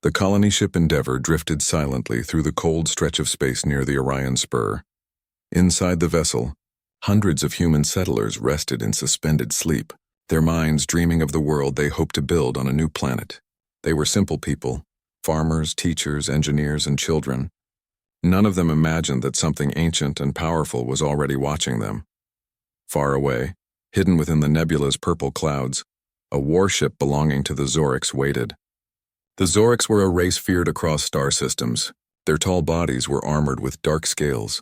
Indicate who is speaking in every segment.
Speaker 1: The colony ship Endeavour drifted silently through the cold stretch of space near the Orion Spur. Inside the vessel, hundreds of human settlers rested in suspended sleep, their minds dreaming of the world they hoped to build on a new planet. They were simple people, farmers, teachers, engineers, and children. None of them imagined that something ancient and powerful was already watching them. Far away, hidden within the nebula's purple clouds, a warship belonging to the Zorcs waited. The Zorcs were a race feared across star systems. Their tall bodies were armored with dark scales,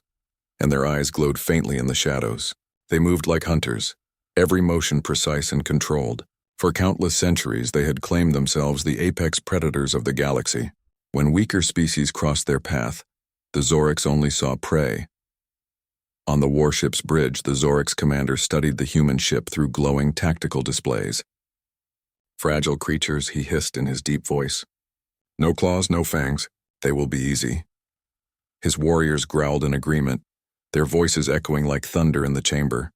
Speaker 1: and their eyes glowed faintly in the shadows. They moved like hunters, every motion precise and controlled. For countless centuries, they had claimed themselves the apex predators of the galaxy. When weaker species crossed their path, the Zorcs only saw prey. On the warship's bridge, the Zorcs commander studied the human ship through glowing tactical displays. Fragile creatures, he hissed in his deep voice. No claws, no fangs. They will be easy. His warriors growled in agreement, their voices echoing like thunder in the chamber.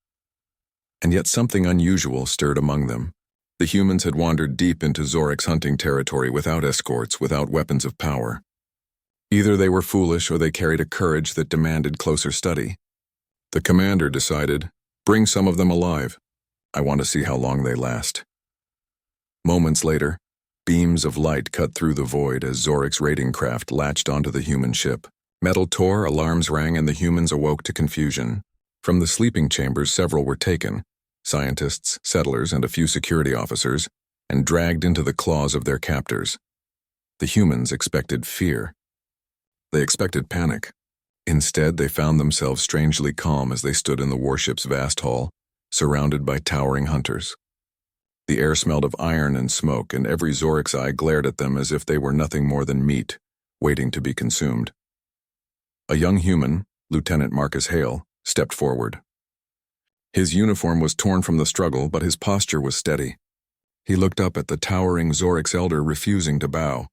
Speaker 1: And yet something unusual stirred among them. The humans had wandered deep into Zorc's hunting territory without escorts, without weapons of power. Either they were foolish or they carried a courage that demanded closer study. The commander decided, bring some of them alive. I want to see how long they last. Moments later, beams of light cut through the void as Zorc's raiding craft latched onto the human ship. Metal tore, alarms rang, and the humans awoke to confusion. From the sleeping chambers, several were taken, scientists, settlers, and a few security officers, and dragged into the claws of their captors. The humans expected fear. They expected panic. Instead, they found themselves strangely calm as they stood in the warship's vast hall, surrounded by towering hunters. The air smelled of iron and smoke, and every Zorc's eye glared at them as if they were nothing more than meat, waiting to be consumed. A young human, Lieutenant Marcus Hale, stepped forward. His uniform was torn from the struggle, but his posture was steady. He looked up at the towering Zorc's elder, refusing to bow.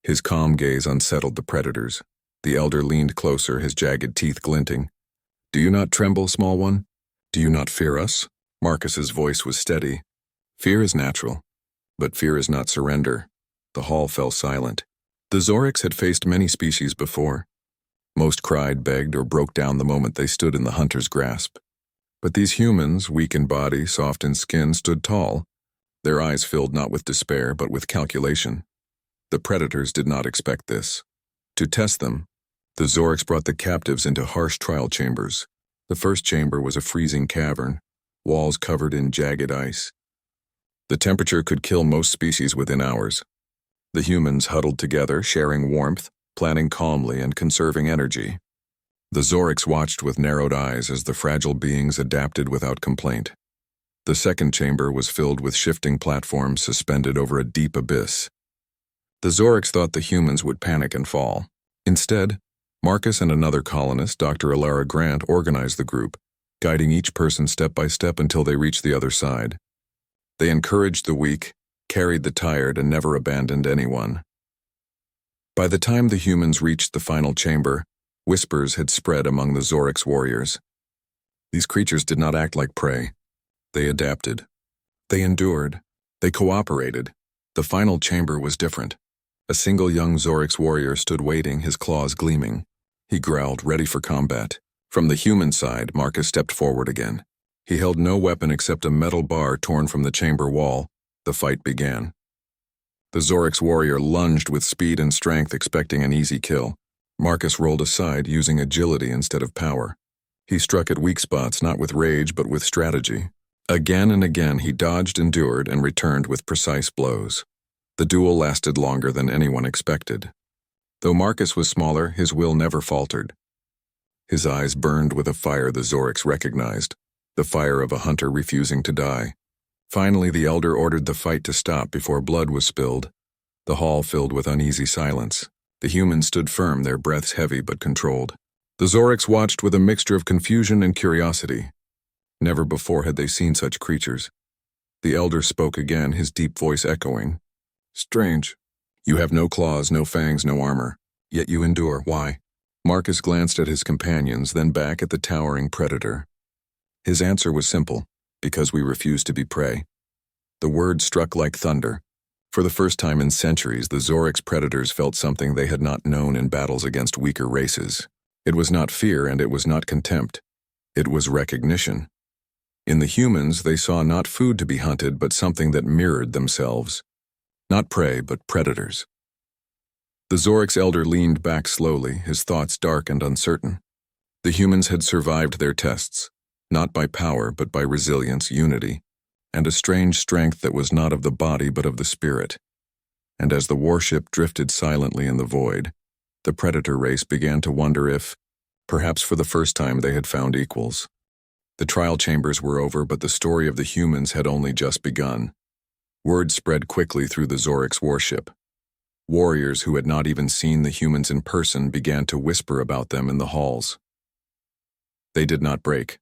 Speaker 1: His calm gaze unsettled the predators. The elder leaned closer, his jagged teeth glinting. Do you not tremble, small one? Do you not fear us? Marcus's voice was steady. Fear is natural, but fear is not surrender. The hall fell silent. The Zorcs had faced many species before. Most cried, begged, or broke down the moment they stood in the hunter's grasp. But these humans, weak in body, soft in skin, stood tall, their eyes filled not with despair but with calculation. The predators did not expect this. To test them, the Zorcs brought the captives into harsh trial chambers. The first chamber was a freezing cavern, walls covered in jagged ice. The temperature could kill most species within hours. The humans huddled together, sharing warmth, planning calmly and conserving energy. The Zorcs watched with narrowed eyes as the fragile beings adapted without complaint. The second chamber was filled with shifting platforms suspended over a deep abyss. The Zorcs thought the humans would panic and fall. Instead, Marcus and another colonist, Dr. Alara Grant, organized the group, guiding each person step by step until they reached the other side. They encouraged the weak, carried the tired, and never abandoned anyone. By the time the humans reached the final chamber, whispers had spread among the Zorc's warriors. These creatures did not act like prey. They adapted. They endured. They cooperated. The final chamber was different. A single young Zorc's warrior stood waiting, his claws gleaming. He growled, ready for combat. From the human side, Marcus stepped forward again. He held no weapon except a metal bar torn from the chamber wall. The fight began. The Zorc's warrior lunged with speed and strength, expecting an easy kill. Marcus rolled aside, using agility instead of power. He struck at weak spots, not with rage, but with strategy. Again and again, he dodged, endured, and returned with precise blows. The duel lasted longer than anyone expected. Though Marcus was smaller, his will never faltered. His eyes burned with a fire the Zorcs recognized, the fire of a hunter refusing to die. Finally, the elder ordered the fight to stop before blood was spilled. The hall filled with uneasy silence. The humans stood firm, their breaths heavy but controlled. The Zorcs watched with a mixture of confusion and curiosity. Never before had they seen such creatures. The elder spoke again, his deep voice echoing. Strange. You have no claws, no fangs, no armor. Yet you endure. Why? Marcus glanced at his companions, then back at the towering predator. His answer was simple. Because we refuse to be prey. The word struck like thunder. For the first time in centuries, the Zorix predators felt something they had not known in battles against weaker races. It was not fear and it was not contempt. It was recognition. In the humans, they saw not food to be hunted, but something that mirrored themselves. Not prey, but predators. The Zorix elder leaned back slowly, his thoughts dark and uncertain. The humans had survived their tests, not by power, but by resilience, unity, and a strange strength that was not of the body but of the spirit. And as the warship drifted silently in the void, the predator race began to wonder if, perhaps for the first time, they had found equals. The trial chambers were over, but the story of the humans had only just begun. Word spread quickly through the Zorix warship. Warriors who had not even seen the humans in person began to whisper about them in the halls. They did not break.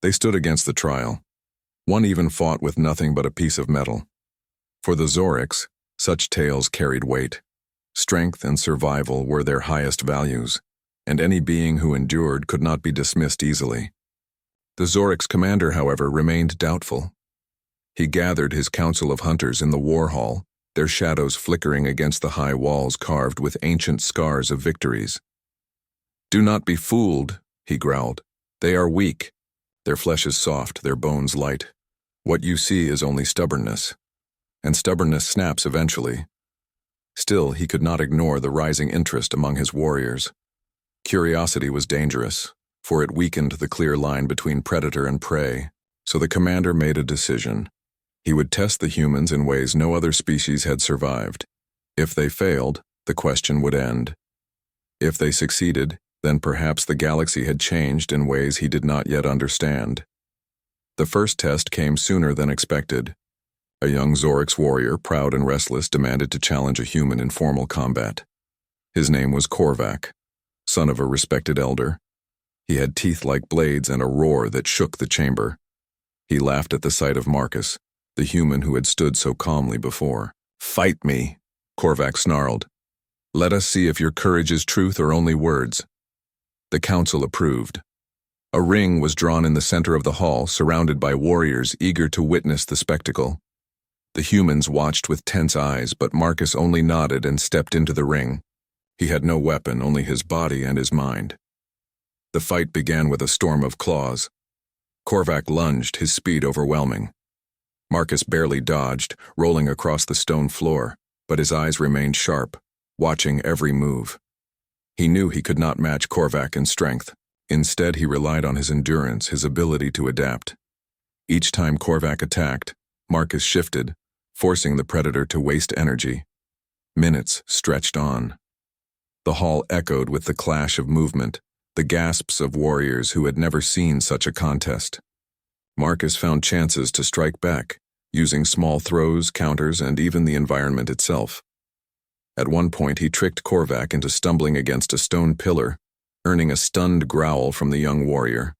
Speaker 1: They stood against the trial. One even fought with nothing but a piece of metal. For the Zorix, such tales carried weight. Strength and survival were their highest values, and any being who endured could not be dismissed easily. The Zorix commander, however, remained doubtful. He gathered his council of hunters in the war hall, their shadows flickering against the high walls carved with ancient scars of victories. "Do not be fooled," he growled. "They are weak. Their flesh is soft, their bones light. What you see is only stubbornness, and stubbornness snaps eventually." Still, he could not ignore the rising interest among his warriors. Curiosity was dangerous, for it weakened the clear line between predator and prey, so the commander made a decision. He would test the humans in ways no other species had survived. If they failed, the question would end. If they succeeded, then perhaps the galaxy had changed in ways he did not yet understand. The first test came sooner than expected. A young Zorix warrior, proud and restless, demanded to challenge a human in formal combat. His name was Korvac, son of a respected elder. He had teeth like blades and a roar that shook the chamber. He laughed at the sight of Marcus, the human who had stood so calmly before. "Fight me," Korvac snarled. "Let us see if your courage is truth or only words." The council approved. A ring was drawn in the center of the hall, surrounded by warriors eager to witness the spectacle. The humans watched with tense eyes, but Marcus only nodded and stepped into the ring. He had no weapon, only his body and his mind. The fight began with a storm of claws. Korvac lunged, his speed overwhelming. Marcus barely dodged, rolling across the stone floor, but his eyes remained sharp, watching every move. He knew he could not match Korvac in strength. Instead, he relied on his endurance, his ability to adapt. Each time Korvac attacked, Marcus shifted, forcing the predator to waste energy. Minutes stretched on. The hall echoed with the clash of movement, the gasps of warriors who had never seen such a contest. Marcus found chances to strike back, using small throws, counters, and even the environment itself. At one point, he tricked Korvac into stumbling against a stone pillar, earning a stunned growl from the young warrior.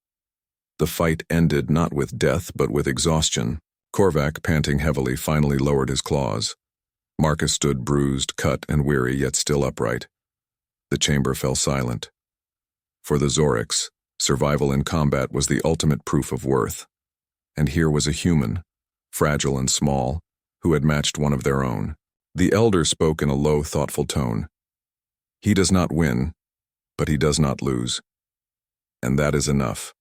Speaker 1: The fight ended not with death, but with exhaustion. Korvac, panting heavily, finally lowered his claws. Marcus stood bruised, cut, and weary, yet still upright. The chamber fell silent. For the Zorix, survival in combat was the ultimate proof of worth. And here was a human, fragile and small, who had matched one of their own. The elder spoke in a low, thoughtful tone. "He does not win, but he does not lose. And that is enough."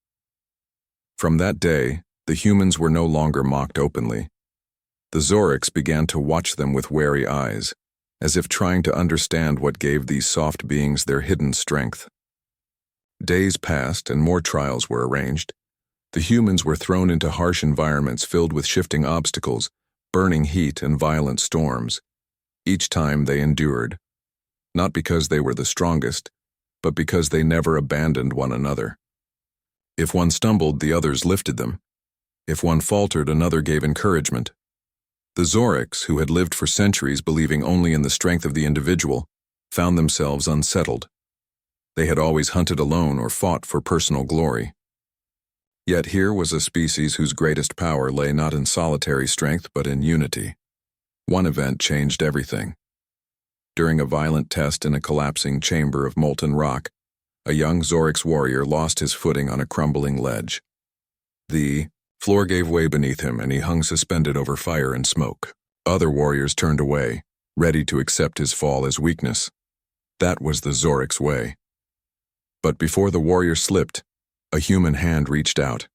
Speaker 1: From that day, the humans were no longer mocked openly. The Zorix began to watch them with wary eyes, as if trying to understand what gave these soft beings their hidden strength. Days passed and more trials were arranged. The humans were thrown into harsh environments filled with shifting obstacles, burning heat, and violent storms. Each time they endured, not because they were the strongest, but because they never abandoned one another. If one stumbled, the others lifted them. If one faltered, another gave encouragement. The Zorix, who had lived for centuries believing only in the strength of the individual, found themselves unsettled. They had always hunted alone or fought for personal glory. Yet here was a species whose greatest power lay not in solitary strength but in unity. One event changed everything. During a violent test in a collapsing chamber of molten rock, a young Zorix warrior lost his footing on a crumbling ledge. The floor gave way beneath him and he hung suspended over fire and smoke. Other warriors turned away, ready to accept his fall as weakness. That was the Zoric's way. But before the warrior slipped, a human hand reached out.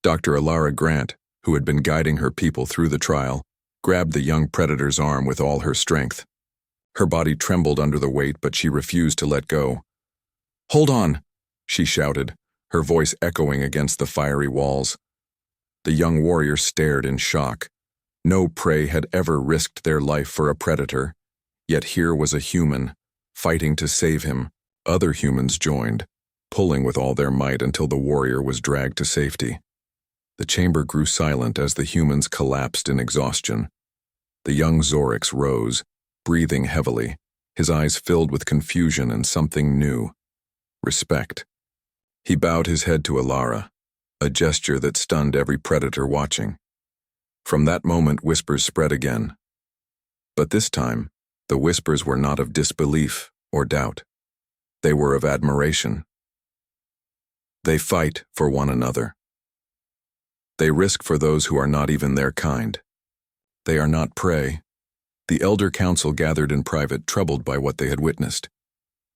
Speaker 1: Dr. Alara Grant, who had been guiding her people through the trial, grabbed the young predator's arm with all her strength. Her body trembled under the weight, but she refused to let go. "Hold on," she shouted, her voice echoing against the fiery walls. The young warrior stared in shock. No prey had ever risked their life for a predator, yet here was a human, fighting to save him. Other humans joined, pulling with all their might until the warrior was dragged to safety. The chamber grew silent as the humans collapsed in exhaustion. The young Zorix rose, breathing heavily, his eyes filled with confusion and something new: respect. He bowed his head to Alara, a gesture that stunned every predator watching. From that moment, whispers spread again. But this time, the whispers were not of disbelief or doubt. They were of admiration. They fight for one another. They risk for those who are not even their kind. They are not prey. The elder council gathered in private, troubled by what they had witnessed.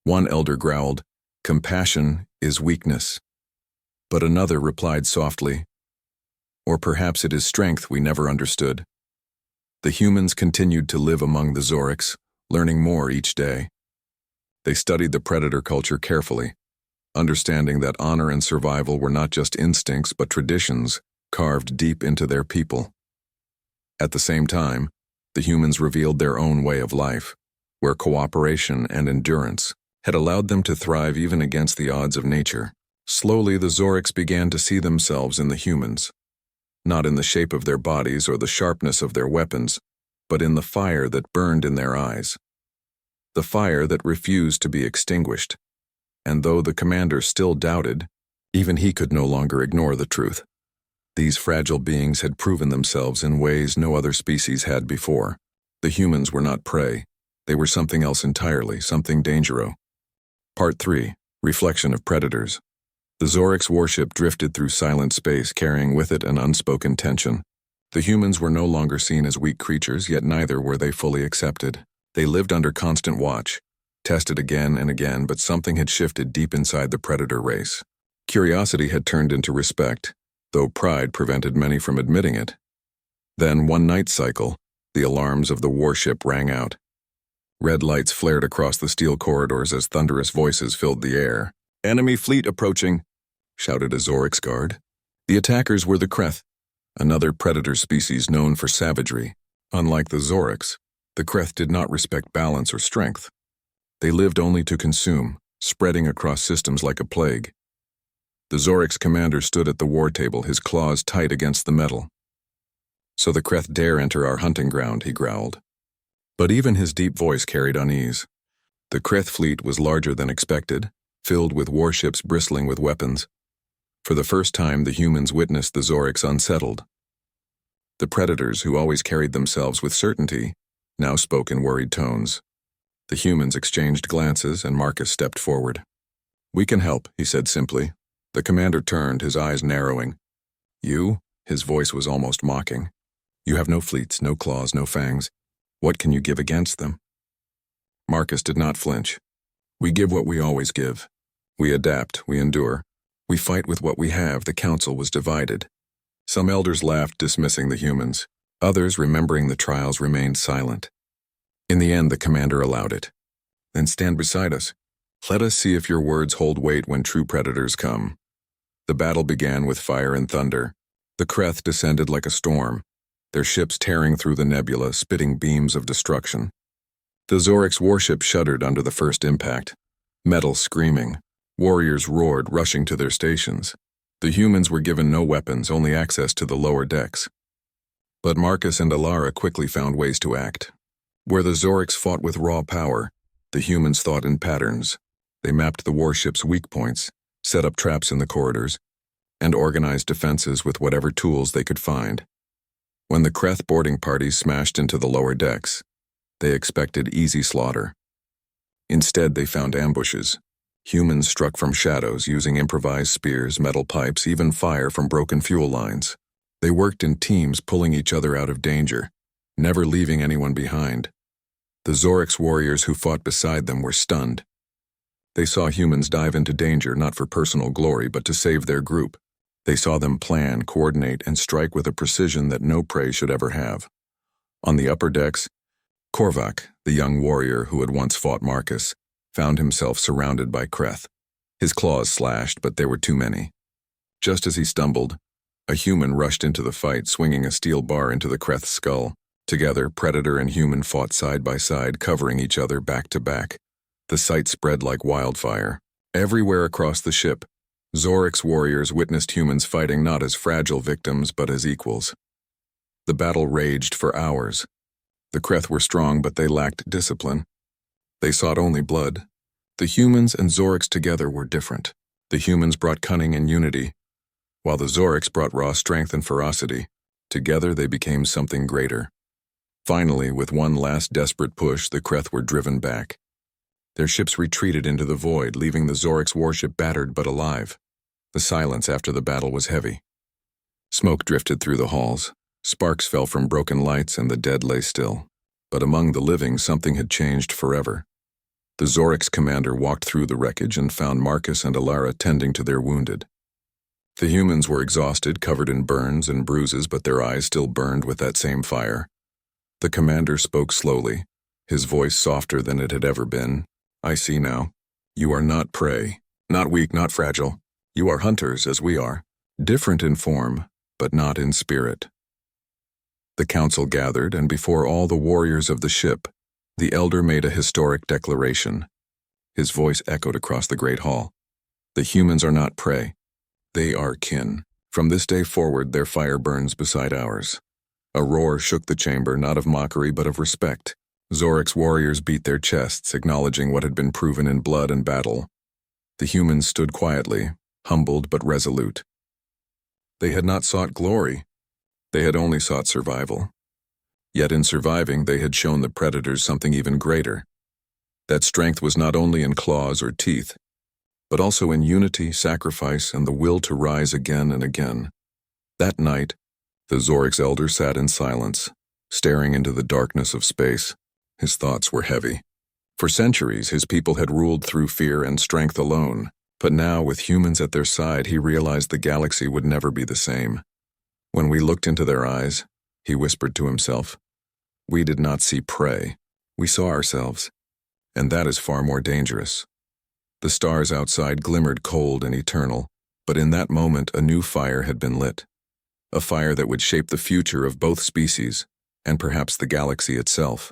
Speaker 1: One elder growled, "Compassion is weakness." But another replied softly, "Or perhaps it is strength we never understood." The humans continued to live among the Zorix, learning more each day. They studied the predator culture carefully, understanding that honor and survival were not just instincts but traditions carved deep into their people. At the same time, the humans revealed their own way of life, where cooperation and endurance had allowed them to thrive even against the odds of nature. Slowly, the Zorix began to see themselves in the humans, not in the shape of their bodies or the sharpness of their weapons, but in the fire that burned in their eyes. The fire that refused to be extinguished. And though the commander still doubted, even he could no longer ignore the truth. These fragile beings had proven themselves in ways no other species had before. The humans were not prey. They were something else entirely, something dangerous. Part 3. Reflection of Predators. The Zorix warship drifted through silent space, carrying with it an unspoken tension. The humans were no longer seen as weak creatures, yet neither were they fully accepted. They lived under constant watch, tested again and again, but something had shifted deep inside the predator race. Curiosity had turned into respect, though pride prevented many from admitting it. Then, one night cycle, the alarms of the warship rang out. Red lights flared across the steel corridors as thunderous voices filled the air. "Enemy fleet approaching," shouted a Zorix guard. The attackers were the Kreth, another predator species known for savagery. Unlike the Zorix, the Kreth did not respect balance or strength. They lived only to consume, spreading across systems like a plague. The Zorix commander stood at the war table, his claws tight against the metal. "So the Kreth dare enter our hunting ground," he growled. But even his deep voice carried unease. The Kreth fleet was larger than expected, filled with warships bristling with weapons. For the first time, the humans witnessed the Zorix unsettled. The predators, who always carried themselves with certainty, now spoke in worried tones. The humans exchanged glances, and Marcus stepped forward. "We can help," he said simply. The commander turned, his eyes narrowing. "You?" His voice was almost mocking. "You have no fleets, no claws, no fangs. What can you give against them?" Marcus did not flinch. "We give what we always give. We adapt, we endure. We fight with what we have." The council was divided. Some elders laughed, dismissing the humans. Others, remembering the trials, remained silent. In the end, the commander allowed it. "Then stand beside us. Let us see if your words hold weight when true predators come." The battle began with fire and thunder. The Kreth descended like a storm, their ships tearing through the nebula, spitting beams of destruction. The Zorix warship shuddered under the first impact, metal screaming. Warriors roared, rushing to their stations. The humans were given no weapons, only access to the lower decks. But Marcus and Alara quickly found ways to act. Where the Zorix fought with raw power, the humans thought in patterns. They mapped the warship's weak points, set up traps in the corridors, and organized defenses with whatever tools they could find. When the Kreth boarding parties smashed into the lower decks, they expected easy slaughter. Instead, they found ambushes. Humans struck from shadows using improvised spears, metal pipes, even fire from broken fuel lines. They worked in teams, pulling each other out of danger, never leaving anyone behind. The Zorix warriors who fought beside them were stunned. They saw humans dive into danger not for personal glory but to save their group. They saw them plan, coordinate, and strike with a precision that no prey should ever have. On the upper decks, Korvac, the young warrior who had once fought Marcus, found himself surrounded by Kreth. His claws slashed, but there were too many. Just as he stumbled, a human rushed into the fight, swinging a steel bar into the Kreth's skull. Together, predator and human fought side by side, covering each other back to back. The sight spread like wildfire. Everywhere across the ship, Zorix warriors witnessed humans fighting not as fragile victims but as equals. The battle raged for hours. The Kreth were strong, but they lacked discipline. They sought only blood. The humans and Zorix together were different. The humans brought cunning and unity, while the Zorix brought raw strength and ferocity. Together they became something greater. Finally, with one last desperate push, the Kreth were driven back. Their ships retreated into the void, leaving the Zorix warship battered but alive. The silence after the battle was heavy. Smoke drifted through the halls. Sparks fell from broken lights, and the dead lay still. But among the living, something had changed forever. The Zorix commander walked through the wreckage and found Marcus and Alara tending to their wounded. The humans were exhausted, covered in burns and bruises, but their eyes still burned with that same fire. The commander spoke slowly, his voice softer than it had ever been. "I see now. You are not prey, not weak, not fragile. You are hunters, as we are, different in form, but not in spirit." The council gathered, and before all the warriors of the ship, the elder made a historic declaration. His voice echoed across the great hall. "The humans are not prey. They are kin. From this day forward, their fire burns beside ours." A roar shook the chamber, not of mockery but of respect. Zorix warriors beat their chests, acknowledging what had been proven in blood and battle. The humans stood quietly, humbled but resolute. They had not sought glory. They had only sought survival. Yet in surviving, they had shown the predators something even greater. That strength was not only in claws or teeth, but also in unity, sacrifice, and the will to rise again and again. That night, the Zorix elder sat in silence, staring into the darkness of space. His thoughts were heavy. For centuries, his people had ruled through fear and strength alone, but now, with humans at their side, he realized the galaxy would never be the same. When we looked into their eyes, he whispered to himself, we did not see prey. We saw ourselves, and that is far more dangerous. The stars outside glimmered cold and eternal, but in that moment a new fire had been lit. A fire that would shape the future of both species, and perhaps the galaxy itself.